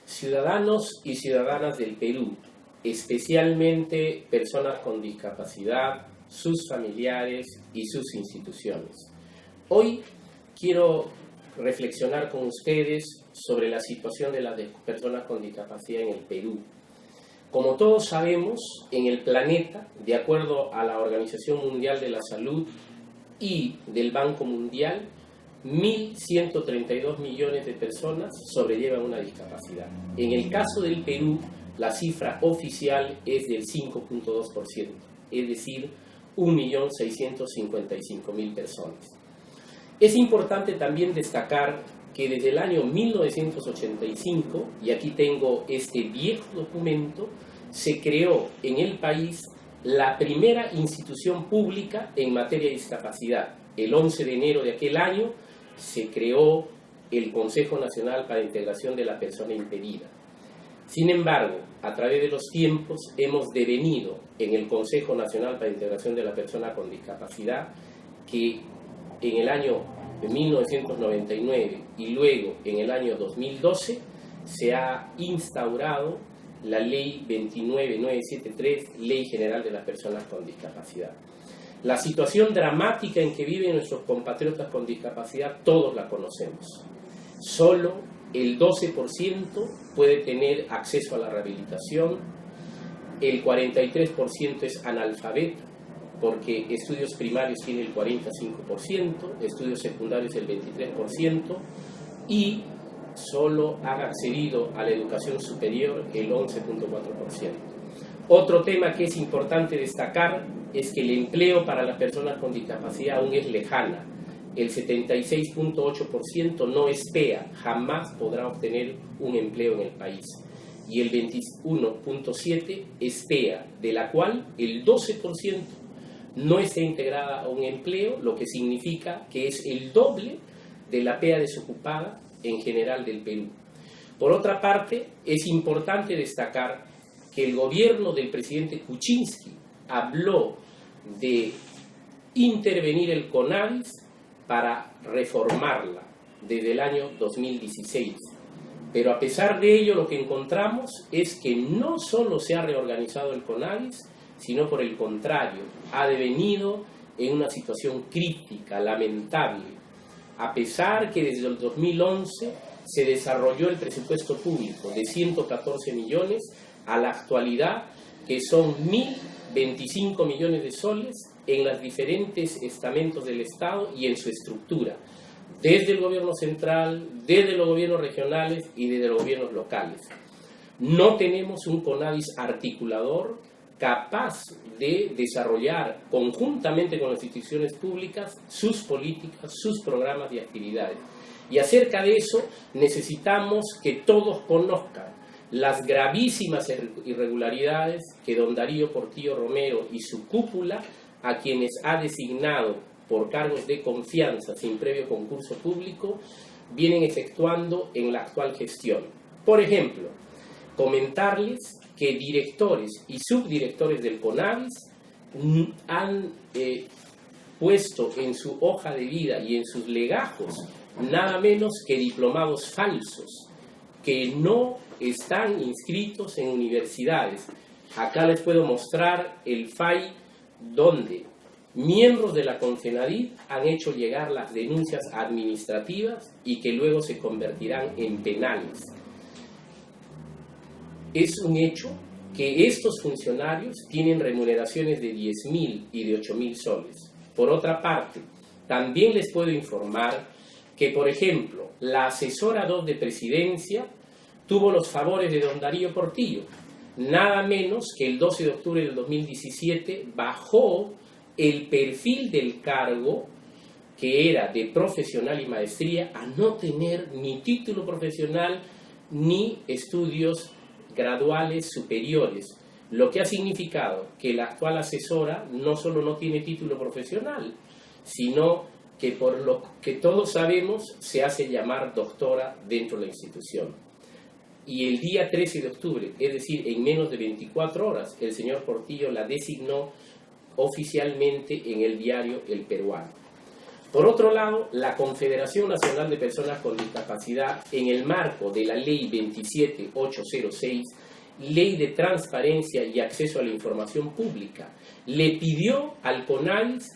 Ciudadanos y ciudadanas del Perú, especialmente personas con discapacidad, sus familiares y sus instituciones. Hoy quiero reflexionar con ustedes sobre la situación de las personas con discapacidad en el Perú. Como todos sabemos, en el planeta, de acuerdo a la Organización Mundial de la Salud y del Banco Mundial, 1.132 millones de personas sobrellevan una discapacidad. En el caso del Perú, la cifra oficial es del 5.2%, es decir, 1.655.000 personas. Es importante también destacar que desde el año 1985, y aquí tengo este viejo documento, se creó en el país la primera institución pública en materia de discapacidad. El 11 de enero de aquel año se creó el Consejo Nacional para la Integración de la Persona Impedida. Sin embargo, a través de los tiempos hemos devenido en el Consejo Nacional para la Integración de la Persona con Discapacidad, que en el año 1999 y luego en el año 2012 se ha instaurado la Ley 29973, Ley General de las Personas con Discapacidad. La situación dramática en que viven nuestros compatriotas con discapacidad, todos la conocemos. Solo el 12% puede tener acceso a la rehabilitación, el 43% es analfabeto, porque estudios primarios tiene el 45%, estudios secundarios el 23%, y solo han accedido a la educación superior el 11.4%. Otro tema que es importante destacar es que el empleo para las personas con discapacidad aún es lejana. El 76.8% no espera, jamás podrá obtener un empleo en el país. Y el 21.7% espera, de la cual el 12% no está integrada a un empleo, lo que significa que es el doble de la PEA desocupada en general del Perú. Por otra parte, es importante destacar que el gobierno del presidente Kuczynski habló de intervenir el CONADIS para reformarla desde el año 2016. Pero a pesar de ello, lo que encontramos es que no solo se ha reorganizado el CONADIS, sino por el contrario, ha devenido en una situación crítica, lamentable. A pesar que desde el 2011 se desarrolló el presupuesto público de 114 millones, a la actualidad, que son 1.025 millones de soles en los diferentes estamentos del Estado y en su estructura, desde el gobierno central, desde los gobiernos regionales y desde los gobiernos locales. No tenemos un CONADIS articulador capaz de desarrollar conjuntamente con las instituciones públicas sus políticas, sus programas y actividades. Y acerca de eso necesitamos que todos conozcan las gravísimas irregularidades que don Darío Portillo Romero y su cúpula, a quienes ha designado por cargos de confianza sin previo concurso público, vienen efectuando en la actual gestión. Por ejemplo, comentarles que directores y subdirectores del CONADIS han puesto en su hoja de vida y en sus legajos nada menos que diplomados falsos, que no están inscritos en universidades. Acá les puedo mostrar el FAI donde miembros de la CONFENADIT han hecho llegar las denuncias administrativas y que luego se convertirán en penales. Es un hecho que estos funcionarios tienen remuneraciones de 10.000 y de 8.000 soles. Por otra parte, también les puedo informar que, por ejemplo, la asesora 2 de presidencia tuvo los favores de don Darío Portillo. Nada menos que el 12 de octubre del 2017 bajó el perfil del cargo, que era de profesional y maestría, a no tener ni título profesional ni estudios graduales superiores, lo que ha significado que la actual asesora no solo no tiene título profesional, sino que por lo que todos sabemos se hace llamar doctora dentro de la institución. Y el día 13 de octubre, es decir, en menos de 24 horas, el señor Portillo la designó oficialmente en el diario El Peruano. Por otro lado, la Confederación Nacional de Personas con Discapacidad, en el marco de la Ley 27806, Ley de Transparencia y Acceso a la Información Pública, le pidió al CONADIS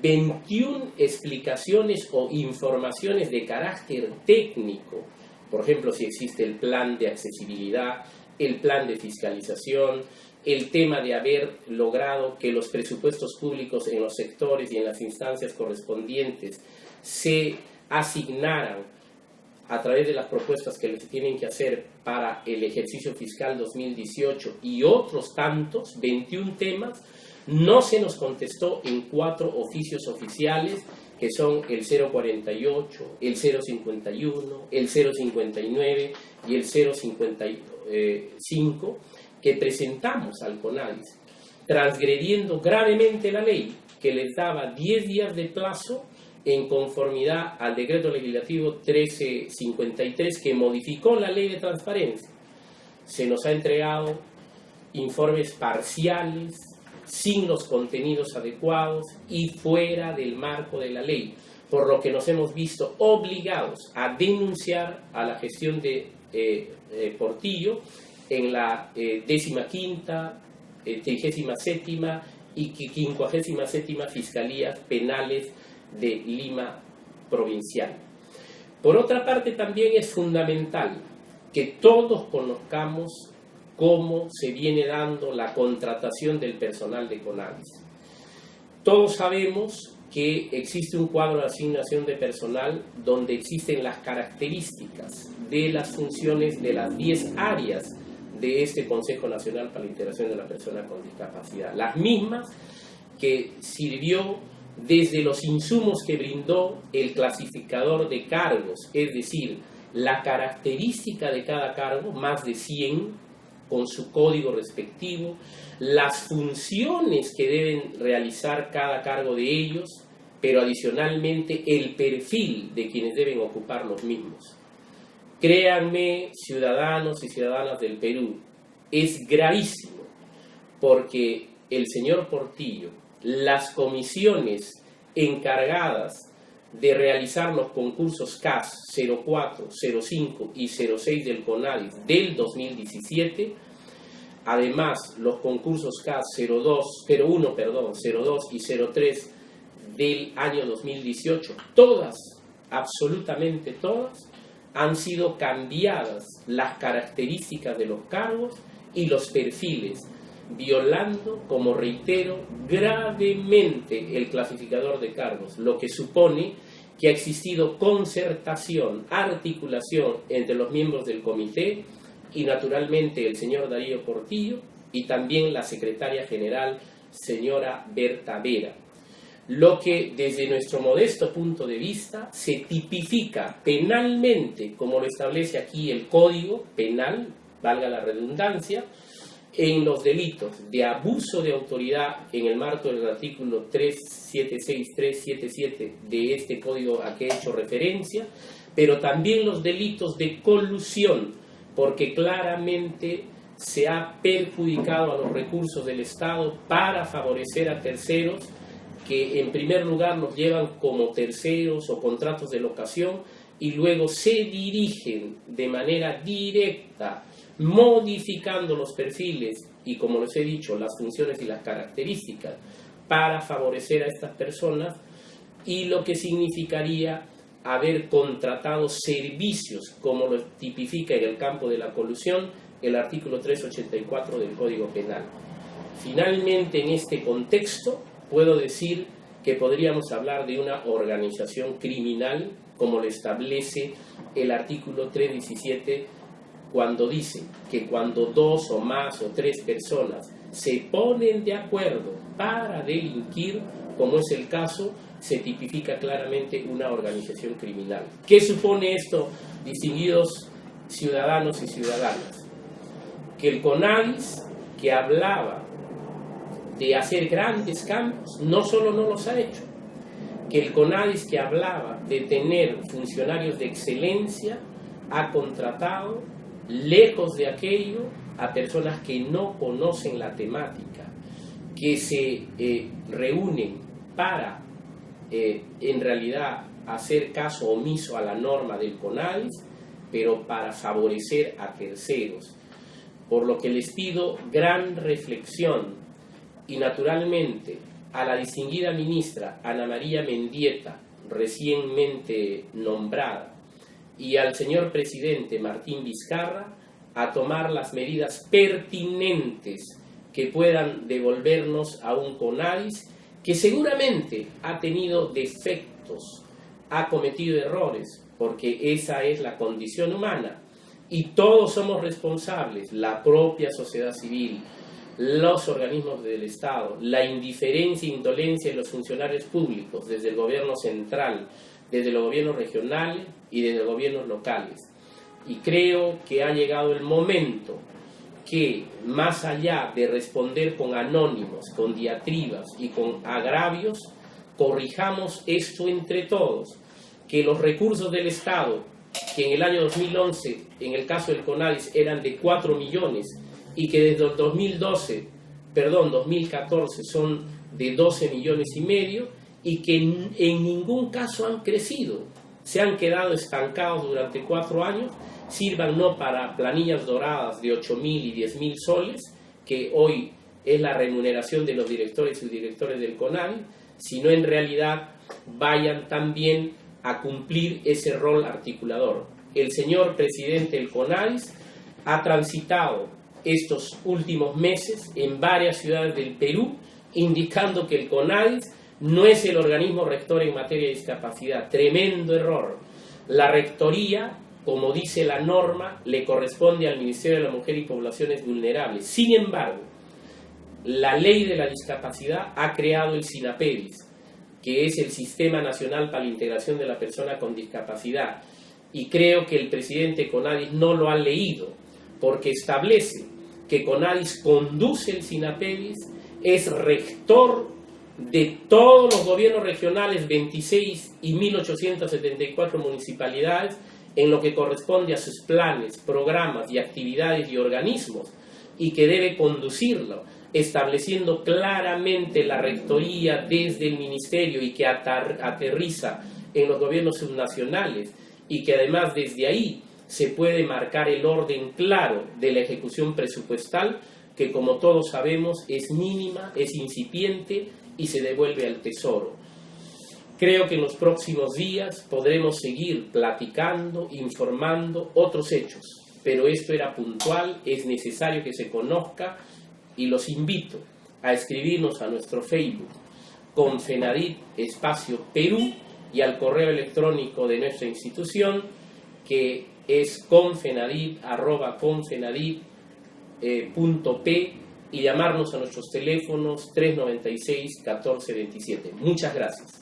21 explicaciones o informaciones de carácter técnico. Por ejemplo, si existe el plan de accesibilidad, el plan de fiscalización, el tema de haber logrado que los presupuestos públicos en los sectores y en las instancias correspondientes se asignaran a través de las propuestas que les tienen que hacer para el ejercicio fiscal 2018 y otros tantos, 21 temas. No se nos contestó en 4 oficios oficiales, que son el 048, el 051, el 059 y el 055, que presentamos al CONADIS, transgrediendo gravemente la ley, que les daba 10 días de plazo en conformidad al decreto legislativo 1353, que modificó la ley de transparencia. Se nos ha entregado informes parciales, sin los contenidos adecuados y fuera del marco de la ley, por lo que nos hemos visto obligados a denunciar a la gestión de Portillo en la 15ª, 37ª y 57ª Fiscalías Penales de Lima Provincial. Por otra parte, también es fundamental que todos conozcamos cómo se viene dando la contratación del personal de CONADIS. Todos sabemos que existe un cuadro de asignación de personal donde existen las características de las funciones de las 10 áreas de este Consejo Nacional para la Integración de la Persona con Discapacidad. Las mismas que sirvió desde los insumos que brindó el clasificador de cargos, es decir, la característica de cada cargo, más de 100, con su código respectivo, las funciones que deben realizar cada cargo de ellos, pero adicionalmente el perfil de quienes deben ocupar los mismos. Créanme, ciudadanos y ciudadanas del Perú, es gravísimo, porque el señor Portillo, las comisiones encargadas de realizar los concursos CAS 04, 05 y 06 del CONADIS del 2017, además los concursos CAS 02 y 03 del año 2018, todas, absolutamente todas, han sido cambiadas las características de los cargos y los perfiles, violando, como reitero, gravemente el clasificador de cargos, lo que supone que ha existido concertación, articulación entre los miembros del comité y naturalmente el señor Darío Portillo y también la secretaria general, señora Berta Vera. Lo que desde nuestro modesto punto de vista se tipifica penalmente, como lo establece aquí el Código Penal, valga la redundancia, en los delitos de abuso de autoridad en el marco del artículo 376, 377 de este código a que he hecho referencia, pero también los delitos de colusión, porque claramente se ha perjudicado a los recursos del Estado para favorecer a terceros que en primer lugar nos llevan como terceros o contratos de locación y luego se dirigen de manera directa modificando los perfiles y, como les he dicho, las funciones y las características para favorecer a estas personas, y lo que significaría haber contratado servicios, como lo tipifica en el campo de la colusión el artículo 384 del Código Penal. Finalmente, en este contexto, puedo decir que podríamos hablar de una organización criminal, como lo establece el artículo 317, cuando dice que cuando 2 o más o 3 personas se ponen de acuerdo para delinquir, como es el caso, se tipifica claramente una organización criminal. ¿Qué supone esto, distinguidos ciudadanos y ciudadanas? Que el CONADIS, que hablaba de hacer grandes cambios, no solo no los ha hecho. Que el CONADIS, que hablaba de tener funcionarios de excelencia, ha contratado, lejos de aquello, a personas que no conocen la temática, que se reúnen para en realidad hacer caso omiso a la norma del CONADIS, pero para favorecer a terceros. Por lo que les pido gran reflexión y naturalmente a la distinguida ministra Ana María Mendieta, recientemente nombrada, y al señor presidente Martín Vizcarra a tomar las medidas pertinentes que puedan devolvernos a un CONADIS que seguramente ha tenido defectos, ha cometido errores, porque esa es la condición humana. Y todos somos responsables, la propia sociedad civil, los organismos del Estado, la indiferencia e indolencia de los funcionarios públicos, desde el gobierno central, desde los gobiernos regionales y desde los gobiernos locales. Y creo que ha llegado el momento que, más allá de responder con anónimos, con diatribas y con agravios, corrijamos esto entre todos, que los recursos del Estado, que en el año 2011, en el caso del CONADIS, eran de 4 millones y que desde el 2014 son de 12 millones y medio y que en ningún caso han crecido, se han quedado estancados durante 4 años, sirvan no para planillas doradas de 8.000 y 10.000 soles, que hoy es la remuneración de los directores y subdirectores del CONADIS, sino en realidad vayan también a cumplir ese rol articulador. El señor presidente del CONADIS ha transitado estos últimos meses en varias ciudades del Perú, indicando que el CONADIS no es el organismo rector en materia de discapacidad. Tremendo error. La rectoría, como dice la norma, le corresponde al Ministerio de la Mujer y Poblaciones Vulnerables. Sin embargo, la ley de la discapacidad ha creado el SINAPEDIS, que es el Sistema Nacional para la Integración de la Persona con Discapacidad. Y creo que el presidente CONADIS no lo ha leído, porque establece que CONADIS conduce el SINAPEDIS, es rector de todos los gobiernos regionales, 26 y 1.874 municipalidades, en lo que corresponde a sus planes, programas y actividades y organismos, y que debe conducirlo, estableciendo claramente la rectoría desde el ministerio y que aterriza en los gobiernos subnacionales, y que además desde ahí se puede marcar el orden claro de la ejecución presupuestal, que como todos sabemos es mínima, es incipiente y se devuelve al Tesoro. Creo que en los próximos días podremos seguir platicando, informando otros hechos, pero esto era puntual, es necesario que se conozca y los invito a escribirnos a nuestro Facebook Confenadit Espacio Perú y al correo electrónico de nuestra institución, que es confenadit@confenadit.p, y llamarnos a nuestros teléfonos 396-1427. Muchas gracias.